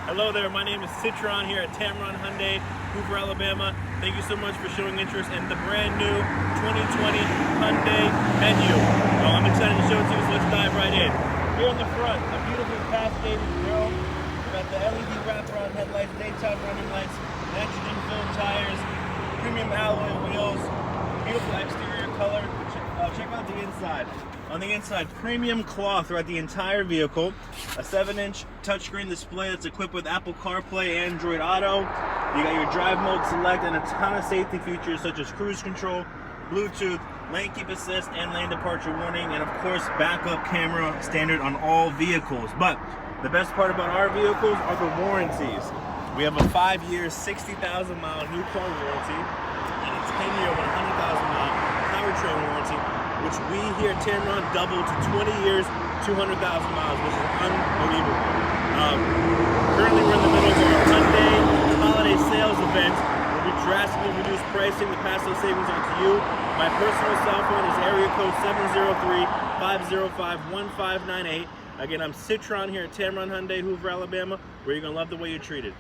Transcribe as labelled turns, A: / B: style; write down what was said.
A: Hello there, my name is Tameron here at Tameron Hyundai, Hoover, Alabama. Thank you so much for showing interest in the brand new 2020 Hyundai Venue. Well, I'm excited to show it to you, so let's dive right in. Here in the front, a beautiful cascading grille. We've got the LED wraparound headlights, daytime running lights, nitrogen-filled tires, premium alloy wheels, beautiful exterior color. Check out the inside. On the inside, premium cloth throughout the entire vehicle. A 7-inch touchscreen display that's equipped with Apple CarPlay, Android Auto. You got your drive mode select and a ton of safety features such as cruise control, Bluetooth, lane keep assist, and lane departure warning, and of course backup camera standard on all vehicles. But the best part about our vehicles are the warranties. We have a 5-year, 60,000-mile new car warranty and a 10-year, 100,000-mile powertrain warranty, which we here at Tameron doubled to 20 years, 200,000 miles, which is unbelievable. Currently we're in the middle of our Hyundai holiday sales event where we drastically reduce pricing to pass those savings on to you. My personal cell phone is area code 703-505-1598. Again, I'm Tameron here at Tameron Hyundai, Hoover, Alabama, where you're going to love the way you're treated.